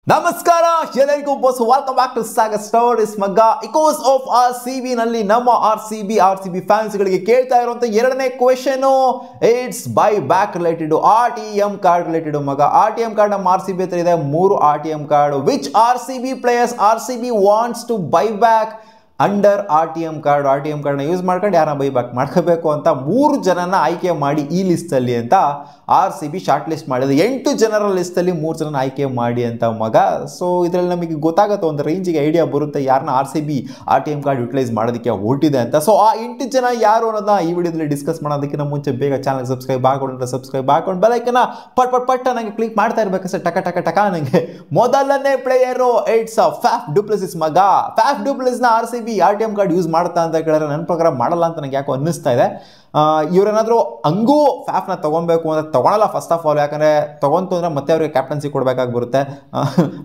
ನಮಸ್ಕಾರ ಎಲ್ಲರಿಗೂ boss welcome back to Sagar stories ಮಗ್ಗ ಇಕೋಸ್ ಆಫ್ RCB ನಲ್ಲಿ ನಮ್ಮ RCB ಫ್ಯಾನ್ಸ್ ಗಳಿಗೆ ಕೇಳ್ತಾ ಇರುವಂತ ಎರಡನೇ question it's buy back related RTM card related ಮಗ RTM ಕಾರ್ಡ್ ನಮ್ಮ RCB ಹತ್ರ ಇದೆ 3 RTM card which RCB players RCB wants to buy back under RTM ಕಾರ್ಡ್ನ ಯೂಸ್ ಮಾಡ್ಕೊಂಡು ಯಾರನ್ನ ಬೈ ಬ್ಯಾಕ್ ಮಾಡ್ಕೋಬೇಕು ಅಂತ 3 ಜನನ ಆಯ್ಕೆ ಮಾಡಿ ಈ ಲಿಸ್ಟಲ್ಲಿ ಅಂತ RCB ಶಾರ್ಟ್ ಲಿಸ್ಟ್ ಮಾಡಿದೆ 8 ಜನರ ಲಿಸ್ಟಲ್ಲಿ 3 ಜನನ ಆಯ್ಕೆ ಮಾಡಿ ಅಂತ ಮಗ ಸೊ ಇದರಲ್ಲಿ ನಮಗೆ ಗೊತ್ತಾಗುತ್ತೆ ಒಂದು ರೇಂಜಿಗೆ ಐಡಿಯಾ ಬರುತ್ತೆ ಯಾರನ್ನ RCB RTM ಕಾರ್ಡ್ ಯುಟಿಲೈಸ್ ಮಾಡೋದಕ್ಕೆ ಹೊರಟಿದೆ ಅಂತ ಸೊ ಆ 8 ಜನ ಯಾರು ಅನ್ನೋದನ್ನ ಈ ವಿಡಿಯೋದಲ್ಲಿ ಡಿಸ್ಕಸ್ ಮಾಡೋದಕ್ಕಿಂತ ಮುಂಚೆ ಬೇಗ ಚಾನಲ್ ಸಬ್ಸ್ಕ್ರೈಬ್ ಹಾಕೊಂಡು ಬೆಲ್ ಐಕನ್ನ ಪಟ್ ನನಗೆ ಕ್ಲಿಕ್ ಮಾಡ್ತಾ ಇರಬೇಕಷ್ಟೇ ಟಕ ನನಗೆ ಮೊದಲನೇ ಪ್ಲೇಯರು ಇಟ್ಸ್ ಫ್ಯಾಫ್ ಡುಪ್ಲೆಸಿಸ್ ಮಗ ಫ್ಯಾಫ್ ಡುಪ್ಲೆಸಿಸ್ನ RCB RTM ಕಾರ್ಡ್ ಯೂಸ್ ಮಾಡ್ತಾ ಅಂತ ಕೇಳಿದ್ರೆ ನನ್ನ ಪ್ರಕಾರ ಮಾಡಲ್ಲ ಅಂತ ನನಗೆ ಯಾಕೋ ಅನ್ನಿಸ್ತಾ ಇದೆ ಇವರೇನಾದರೂ ಹಂಗೂ ಫ್ಯಾಫ್ನ ತೊಗೊಬೇಕು ಅಂದರೆ ತೊಗೊಳಲ್ಲ ಫಸ್ಟ್ ಆಫ್ ಆಲ್ ಯಾಕಂದರೆ ತೊಗೊಂತು ಅಂದರೆ ಮತ್ತೆ ಅವ್ರಿಗೆ ಕ್ಯಾಪ್ಟನ್ಸಿ ಕೊಡಬೇಕಾಗಿ ಬರುತ್ತೆ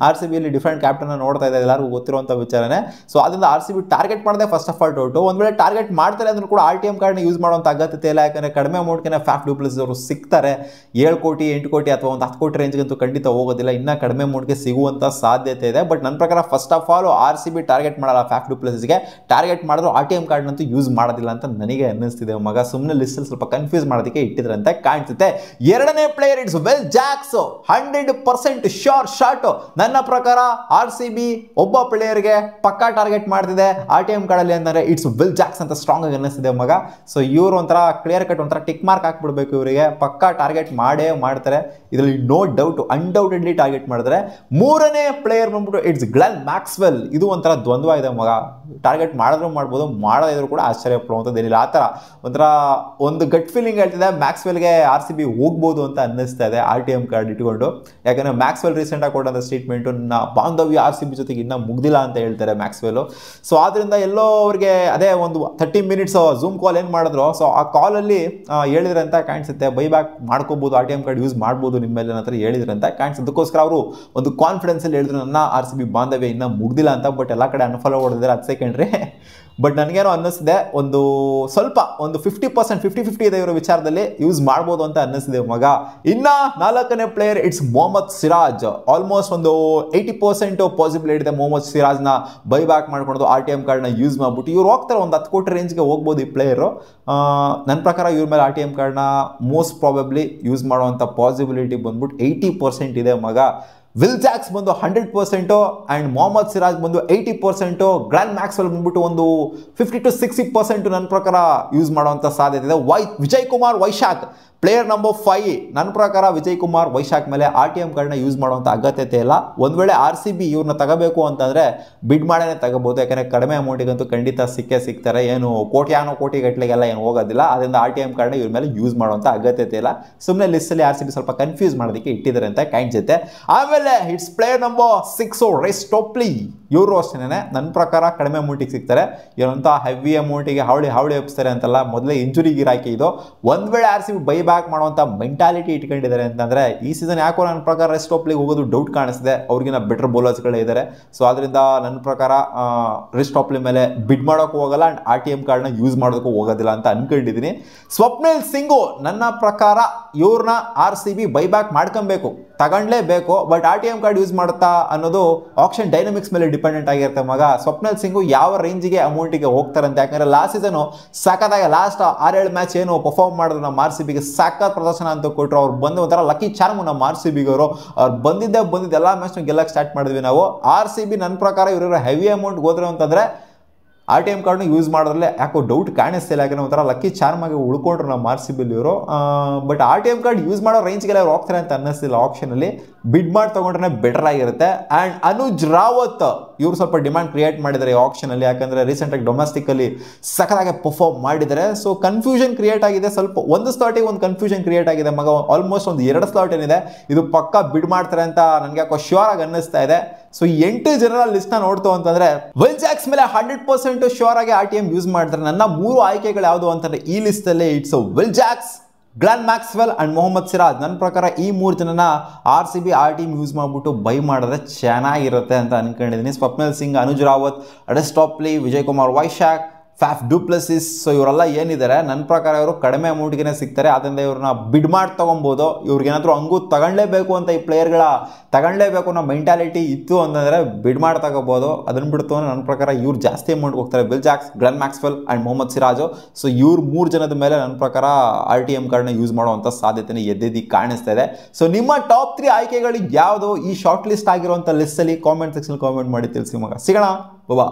RCBಯಲ್ಲಿ ಡಿಫ್ರೆಂಟ್ ಕ್ಯಾಪ್ಟನ್ನ ನೋಡ್ತಾ ಇದೆ ಎಲ್ಲರಿಗೂ ಗೊತ್ತಿರುವಂಥ ವಿಚಾರನೇ ಸೊ ಅದರಿಂದ RCB ಟಾರ್ಗೆಟ್ ಮಾಡಿದೆ ಫಸ್ಟ್ ಆಫ್ ಆಲ್ ಡೌಟು ಒಂದು ವೇಳೆ ಟಾರ್ಗೆಟ್ ಮಾಡ್ತಾರೆ ಅಂದ್ರೂ ಕೂಡ RTM ಕಾರ್ಡ್ನ ಯೂಸ್ ಮಾಡುವಂಥ ಅಗತ್ಯತೆ ಇಲ್ಲ ಯಾಕಂದರೆ ಕಡಿಮೆ ಅಮೌಂಟ್ಗೆ ಫ್ಯಾಫ್ ಡುಪ್ಲೆಸಿಸ್ ಅವರು ಸಿಗ್ತಾರೆ 7 ಕೋಟಿ 8 ಕೋಟಿ ಅಥವಾ ಒಂದು 10 ಕೋಟಿ ರೇಂಜ್ಗಂತೂ ಖಂಡಿತ ಹೋಗೋದಿಲ್ಲ ಇನ್ನೂ ಕಡಿಮೆ ಅಮೌಂಟ್ಗೆ ಸಿಗುವಂಥ ಸಾಧ್ಯತೆ ಇದೆ ಬಟ್ ನನ್ನ ಪ್ರಕಾರ first of all RCB target ಮಾಡಲ್ಲ ಫ್ಯಾಫ್ ಡುಪ್ಲೆಸಿಸ್ಗೆ ಟಾರ್ಗೆಟ್ ಮಾಡಿದ್ರು RTM ಕಾರ್ಡ್ನಂತೂ ಯೂಸ್ ಮಾಡೋದಿಲ್ಲ ಅಂತ ನನಗೆ ಅನ್ನಿಸ್ತಿದೆ ಮಗ ಸುಮ್ಮನೆ ಲಿಸ್ಟಲ್ಲಿ ಸ್ವಲ್ಪ ಕನ್ಫ್ಯೂಸ್ ಮಾಡೋದಕ್ಕೆ ಇಟ್ಟಿದ್ರಂತೆ ಕಾಣಿಸುತ್ತೆ ಎರಡನೇ player it's Will Jacks 100% sure shot ನನ್ನ ಪ್ರಕಾರ RCB ಒಬ್ಬ ಪ್ಲೇಯರ್ಗೆ ಪಕ್ಕಾ ಟಾರ್ಗೆಟ್ ಮಾಡ್ತಿದೆ RTM ಕಾರ್ಡಲ್ಲಿ ಅಂದರೆ ಇಟ್ಸ್ ವಿಲ್ ಜಾಕ್ಸ್ ಅಂತ ಸ್ಟ್ರಾಂಗ್ ಆಗಿ ಅನ್ನಿಸ್ತಿದೆ ಮಗ ಸೊ ಇವರು ಒಂಥರ ಕ್ಲಿಯರ್ ಕಟ್ ಒಂಥರ ಟಿಕ್ ಮಾರ್ಕ್ ಹಾಕ್ಬಿಡ್ಬೇಕು ಇವರಿಗೆ ಪಕ್ಕಾ ಟಾರ್ಗೆಟ್ ಮಾಡೇ ಮಾಡ್ತಾರೆ ಇದರಲ್ಲಿ ನೋ ಡೌಟ್ ಅನ್ಡೌಟೆಡ್ಲಿ ಟಾರ್ಗೆಟ್ ಮಾಡಿದ್ರೆ ಮೂರನೇ ಪ್ಲೇಯರ್ ಬಂದ್ಬಿಟ್ಟು ಇಟ್ಸ್ ಗ್ಲೆನ್ ಮ್ಯಾಕ್ಸ್ವೆಲ್ ಇದು ಒಂಥರ ದ್ವಂದ್ವ ಇದೆ ಮಗ ಟಾರ್ಗೆಟ್ ಮಾಡಿದ್ರು ಮಾಡ್ಬೋದು ಮಾಡದಿದ್ರು ಕೂಡ ಆಶ್ಚರ್ಯ ಪಡುವಂಥದ್ದು ಏನಿಲ್ಲ ಆ ಥರ ಒಂಥರ ಒಂದು ಗಟ್ ಫೀಲಿಂಗ್ ಹೇಳ್ತಿದೆ ಮ್ಯಾಕ್ಸ್ವೆಲ್ಗೆ RCB ಹೋಗ್ಬೋದು ಅಂತ ಅನ್ನಿಸ್ತಾ ಇದೆ RTM ಕಾರ್ಡ್ ಇಟ್ಕೊಂಡು ಯಾಕಂದರೆ ಮ್ಯಾಕ್ಸ್ವೆಲ್ ರೀಸೆಂಟಾಗಿ ಕೊಟ್ಟಂಥ ಸ್ಟೇಟ್ಮೆಂಟು ಬಾಂಧವ್ಯ RCB ಜೊತೆಗೆ ಇನ್ನೂ ಮುಗ್ದಿಲ್ಲ ಅಂತ ಹೇಳ್ತಾರೆ ಮ್ಯಾಕ್ಸ್ವೆಲ್ ಸೊ ಆದ್ದರಿಂದ ಎಲ್ಲೋ ಅವ್ರಿಗೆ ಅದೇ ಒಂದು 30 ಮಿನಿಟ್ಸ್ ಝೂಮ್ ಕಾಲ್ ಏನು ಮಾಡಿದ್ರು ಸೊ ಆ ಕಾಲಲ್ಲಿ ಹೇಳಿದ್ರೆ ಅಂತ ಕಾಣಿಸುತ್ತೆ ಬೈ ಬ್ಯಾಕ್ ಮಾಡ್ಕೋಬೋದು RTM ಕಾರ್ಡ್ ಯೂಸ್ ಮಾಡ್ಬೋದು ನಿಮ್ಮ ಮೇಲೆ ನಂತರ ಹೇಳಿದ್ರೆ ಅಂತ ಕಾಣಿಸುತ್ತೆ ಅದಕ್ಕೋಸ್ಕರ ಅವರು ಒಂದು ಕಾನ್ಫಿಡೆನ್ಸಲ್ಲಿ ಹೇಳಿದ್ರು ನನ್ನ RCB ಬಾಂಧವ್ಯ ಇನ್ನೂ ಮುಗ್ದಿಲ್ಲ ಅಂತ ಬಟ್ ಎಲ್ಲ ಕಡೆ ಅನ್ಫಾಲೋ ಹೊಡೆದಿದ್ದಾರೆ ಅದು ಸೆಕೆಂಡ್ರಿ ಬಟ್ ನನಗೇನೋ ಅನ್ನಿಸ್ತಿದೆ ಒಂದು ಸ್ವಲ್ಪ ಒಂದು 50% ಇದೆ ಇವರ ವಿಚಾರದಲ್ಲಿ ಯೂಸ್ ಮಾಡ್ಬೋದು ಅಂತ ಅನ್ನಿಸ್ತಿದೆ ಮಗ ಇನ್ನು 4ನೇ player it's Mohammed Siraj almost ಒಂದು 80% ಪಾಸಿಬಿಲಿಟಿ ಇದೆ ಮೊಹಮ್ಮದ್ ಸಿರಾಜ್ನ ಬೈ ಬ್ಯಾಕ್ ಮಾಡ್ಕೊಂಡು RTM ಕಾರ್ಡ್ನ ಯೂಸ್ ಮಾಡ್ಬಿಟ್ಟು ಇವ್ರು ಹೋಗ್ತಾರೆ ಒಂದು 10 ಕೋಟಿ ರೇಂಜ್ಗೆ ಹೋಗ್ಬೋದು ಈ ಪ್ಲೇಯರು ನನ್ನ ಪ್ರಕಾರ ಇವ್ರ ಮೇಲೆ RTM ಕಾರ್ಡ್ನ ಮೋಸ್ಟ್ ಪ್ರಾಬಬ್ಲಿ ಯೂಸ್ ಮಾಡುವಂಥ ಪಾಸಿಬಿಲಿಟಿ ಬಂದ್ಬಿಟ್ಟು 80% ಇದೆ ಮಗ ವಿಲ್ ಜಾಕ್ಸ್ ಬಂದು 100% ಆ್ಯಂಡ್ ಮೊಹಮ್ಮದ್ ಸಿರಾಜ್ ಬಂದು 80% ಗ್ಲೆನ್ ಮ್ಯಾಕ್ಸ್ವೆಲ್ ಬಂದ್ಬಿಟ್ಟು ಒಂದು 50 to 60% ನನ್ನ ಪ್ರಕಾರ ಯೂಸ್ ಮಾಡುವಂಥ ಸಾಧ್ಯತೆ ಇದೆ ವಿಜಯ್ ಕುಮಾರ್ ವೈಶಾಖ್ ಪ್ಲೇಯರ್ ನಂಬರ್ 5 ನನ್ನ ಪ್ರಕಾರ ವಿಜಯ್ ಕುಮಾರ್ ವೈಶಾಖ್ ಮೇಲೆ RTM ಕಾರ್ಡ್ನ ಯೂಸ್ ಮಾಡುವಂಥ ಅಗತ್ಯತೆ ಇಲ್ಲ ಒಂದು ವೇಳೆ RCB ಇವ್ರನ್ನ ತಗೋಬೇಕು ಅಂತಂದರೆ ಬಿಡ್ ಮಾಡೇ ತಗೋಬೋದು ಯಾಕಂದರೆ ಕಡಿಮೆ ಅಮೌಂಟಿಗಂತೂ ಖಂಡಿತ ಸಿಗ್ತಾರೆ ಏನು ಕೋಟಿ ಗಟ್ಟಲೆಗೆಲ್ಲ ಏನು ಹೋಗೋದಿಲ್ಲ ಅದರಿಂದ RTM ಕಾರ್ಡ್ನ ಇವ್ರ ಮೇಲೆ ಯೂಸ್ ಮಾಡುವಂಥ ಅಗತ್ಯತೆ ಇಲ್ಲ ಸುಮ್ಮನೆ ಲಿಸ್ಟಲ್ಲಿ RCB ಸ್ವಲ್ಪ ಕನ್ಫ್ಯೂಸ್ ಮಾಡೋದಕ್ಕೆ ಇಟ್ಟಿದ್ದಾರೆ ಅಂತ ಕಾಣಿಸುತ್ತೆ ಆಮೇಲೆ ಇಟ್ಸ್ ಪ್ಲೇಯರ್ ನಂಬರ್ 6 ರೆಸ್ ಟೋಪ್ಲಿ ಇವರು ಅಷ್ಟೇ ನನ್ನ ಪ್ರಕಾರ ಕಡಿಮೆ ಅಮೌಂಟಿಗೆ ಸಿಗ್ತಾರೆ ಇವರಂಥ ಹೆವಿ ಅಮೌಂಟಿಗೆ ಹಾವಳಿ ಎಬ್ಸ್ತಾರೆ ಅಂತಲ್ಲ ಮೊದಲೇ ಇಂಜುರಿ ಗಿರಾಕಿ ಇದು ಒಂದು ವೇಳೆ RCB ಬೈ ಬ್ಯಾಕ್ ಮಾಡುವಂಥ ಮೆಂಟಾಲಿಟಿ ಇಟ್ಕೊಂಡಿದ್ದಾರೆ ಅಂತಂದರೆ ಈ ಸೀಸನ್ ಯಾಕೋ ನನ್ನ ಪ್ರಕಾರ ರೆಸ್ಟ್ ಟಾಪ್ಲಿಗೆ ಹೋಗೋದು ಡೌಟ್ ಕಾಣಿಸ್ತಿದೆ ಅವ್ರಿಗಿನ ಬೆಟರ್ ಬೌಲರ್ಸ್ಗಳೇ ಇದ್ದಾರೆ ಸೊ ಅದರಿಂದ ನನ್ನ ಪ್ರಕಾರ ರೆಸ್ಟ್ ಟಾಪ್ಲಿ ಮೇಲೆ ಬಿಡ್ ಮಾಡೋಕ್ಕೂ ಹೋಗಲ್ಲ ಆ್ಯಂಡ್ RTM ಕಾರ್ಡ್ನ ಯೂಸ್ ಮಾಡೋದಕ್ಕೂ ಹೋಗೋದಿಲ್ಲ ಅಂತ ಅನ್ಕೊಂಡಿದ್ದೀನಿ ಸ್ವಪ್ನಿಲ್ ಸಿಂಗು ನನ್ನ ಪ್ರಕಾರ ಇವ್ರನ್ನ RCB ಬೈ ಬ್ಯಾಕ್ ಮಾಡ್ಕೊಬೇಕು ತಗೊಂಡ್ಲೇಬೇಕು ಬಟ್ RTM ಕಾರ್ಡ್ ಯೂಸ್ ಮಾಡುತ್ತಾ ಅನ್ನೋದು ಆಕ್ಷನ್ ಡೈನಮಿಕ್ಸ್ ಮೇಲೆ ಡಿಪೆಂಡೆಂಟ್ ಆಗಿರುತ್ತೆ ಮಗ ಸ್ವಪ್ನಿಲ್ ಸಿಂಗು ಯಾವ ರೇಂಜಿಗೆ ಅಮೌಂಟಿಗೆ ಹೋಗ್ತಾರೆ ಅಂತ ಯಾಕಂದರೆ ಲಾಸ್ಟ್ ಸೀಸನು ಸಖತ್ತಾಗಿ ಲಾಸ್ಟ್ 6-7 ಮ್ಯಾಚ್ ಏನು ಪರ್ಫಾರ್ಮ್ ಮಾಡಿದ್ರು ನಮ್ಮ RCBಗೆ ಸಖತ್ ಪ್ರದರ್ಶನ ಅಂತ ಕೊಟ್ಟರು ಅವ್ರು ಬಂದು ಒಂಥರ ಲಕ್ಕಿ ಚಾರ್ಮು ನಮ್ಮ RCBಗೆ ಅವರು ಬಂದಿದ್ದೆ ಎಲ್ಲ ಮ್ಯಾಚ್ನು ಗೆಲ್ಲಕ್ಕೆ ಸ್ಟಾರ್ಟ್ ಮಾಡಿದ್ವಿ ನಾವು RCB ನನ್ನ ಪ್ರಕಾರ ಇವರು ಹೆವಿ ಅಮೌಂಟ್ ಹೋದ್ರು ಅಂತಂದರೆ RTM ಕಾರ್ಡ್ನ ಯೂಸ್ ಮಾಡೋದ್ರಲ್ಲೇ ಯಾಕೋ ಡೌಟ್ ಕಾಣಿಸ್ತಿಲ್ಲ ಯಾಕಂದರೆ ಒಂಥರ ಲಕ್ಕಿ ಚಾರ್ಮಾಗಿ ಉಳ್ಕೊಂಡ್ರು ನಮ್ಮ RCBಲಿ ಇವರು ಬಟ್ RTM ಕಾರ್ಡ್ ಯೂಸ್ ಮಾಡೋ ರೇಂಜ್ಗೆಲ್ಲ ಅವ್ರು ಹೋಗ್ತಾರೆ ಅಂತ ಅನ್ನಿಸ್ತಿಲ್ಲ ಆಪ್ಷನಲ್ಲಿ ಬಿಡ್ ಮಾಡಿ ತೊಗೊಂಡ್ರೆ ಬೆಟರ್ ಆಗಿರುತ್ತೆ ಆ್ಯಂಡ್ ಅನುಜ್ ರಾವತ್ ಇವರು ಸ್ವಲ್ಪ ಡಿಮ್ಯಾಂಡ್ ಕ್ರಿಯೇಟ್ ಮಾಡಿದ್ದಾರೆ ಈ ಆಪ್ಷನಲ್ಲಿ ಯಾಕಂದರೆ ರೀಸೆಂಟಾಗಿ ಡೊಮೆಸ್ಟಿಕಲ್ಲಿ ಸಖತ್ತಾಗಿ ಪರ್ಫಾರ್ಮ್ ಮಾಡಿದ್ದಾರೆ ಸೊ ಕನ್ಫ್ಯೂಷನ್ ಕ್ರಿಯೇಟ್ ಆಗಿದೆ ಸ್ವಲ್ಪ ಒಂದು ಸ್ಲಾಟಿಗೆ ಒಂದು ಕನ್ಫ್ಯೂಷನ್ ಕ್ರಿಯೇಟ್ ಆಗಿದೆ ಮಗ ಆಲ್ಮೋಸ್ಟ್ ಒಂದು 2 ಸ್ಲಾಟ್ ಏನಿದೆ ಇದು ಪಕ್ಕ ಬಿಡ್ ಮಾಡ್ತಾರೆ ಅಂತ ನನಗೆ ಯಾಕೋ ಶ್ಯೂರ್ ಆಗಿ ಅನ್ನಿಸ್ತಾ ಇದೆ ಸೊ 8 ಜನರ ಲಿಸ್ಟ್ನ ನೋಡ್ತು ಅಂತಂದರೆ ವಿಲ್ ಜಾಕ್ಸ್ ಮೇಲೆ 100% ಶ್ಯೂರ್ ಆಗಿ RTM ಯೂಸ್ ಮಾಡ್ತಾರೆ ನನ್ನ 3 ಆಯ್ಕೆಗಳು ಯಾವುದು ಅಂತಂದರೆ ಈ ಲಿಸ್ಟಲ್ಲಿ it's Will Jacks Glenn Maxwell and Mohammed Siraj ನನ್ನ ಪ್ರಕಾರ ಈ 3 ಜನನ RCB RTM ಯೂಸ್ ಮಾಡಿಬಿಟ್ಟು ಬೈ ಮಾಡಿದ್ರೆ ಚೆನ್ನಾಗಿರುತ್ತೆ ಅಂತ ಅನ್ಕೊಂಡಿದ್ದೀನಿ Swapnil Singh Anuj Rawat rest Topley Vijay Kumar Vyshak Faf du Plessis. So ಇವರೆಲ್ಲ ಏನಿದ್ದಾರೆ ನನ್ನ ಪ್ರಕಾರ ಇವರು ಕಡಿಮೆ ಅಮೌಂಟ್ಗೆ ಸಿಗ್ತಾರೆ. ಅದರಿಂದ ಇವ್ರನ್ನ ಬಿಡ್ ಮಾಡಿ ತೊಗೊಬೋದು. ಇವ್ರಿಗೇನಾದರೂ ಹಂಗೂ ತಗೊಳ್ಳೇಬೇಕು ಅಂತ ಈ ಪ್ಲೇಯರ್ಗಳ ತಗೊಳ್ಳೇಬೇಕು ಅನ್ನೋ ಮೆಂಟಾಲಿಟಿ ಇತ್ತು ಅಂತಂದರೆ ಬಿಡ್ ಮಾಡಿ ತಗೋಬೋದು. ಅದನ್ನು ಬಿಡ್ತು ಅಂದರೆ ನನ್ನ ಪ್ರಕಾರ ಇವ್ರು ಜಾಸ್ತಿ ಅಮೌಂಟ್ ಹೋಗ್ತಾರೆ. Will Jacks, Glenn Maxwell and Mohammed Siraj. So ಇವ್ರು 3 ಜನದ ಮೇಲೆ ನನ್ನ ಪ್ರಕಾರ RTM ಕಾರ್ಡ್ನ ಯೂಸ್ ಮಾಡುವಂಥ ಸಾಧ್ಯತೆನೇ ಎದ್ದೆದ್ದು ಕಾಣಿಸ್ತಾ ಇದೆ. ಸೊ ನಿಮ್ಮ ಟಾಪ್ 3 ಆಯ್ಕೆಗಳು ಯಾವುದು ಈ ಶಾರ್ಟ್ ಲಿಸ್ಟ್ ಆಗಿರುವಂಥ ಲಿಸ್ಟಲ್ಲಿ ಕಾಮೆಂಟ್ ಸೆಕ್ಷನ್ ಕಾಮೆಂಟ್ ಮಾಡಿ ತಿಳಿಸಿ ಮಗ. ಸಿಗೋಣ, ಬಾಬಾ.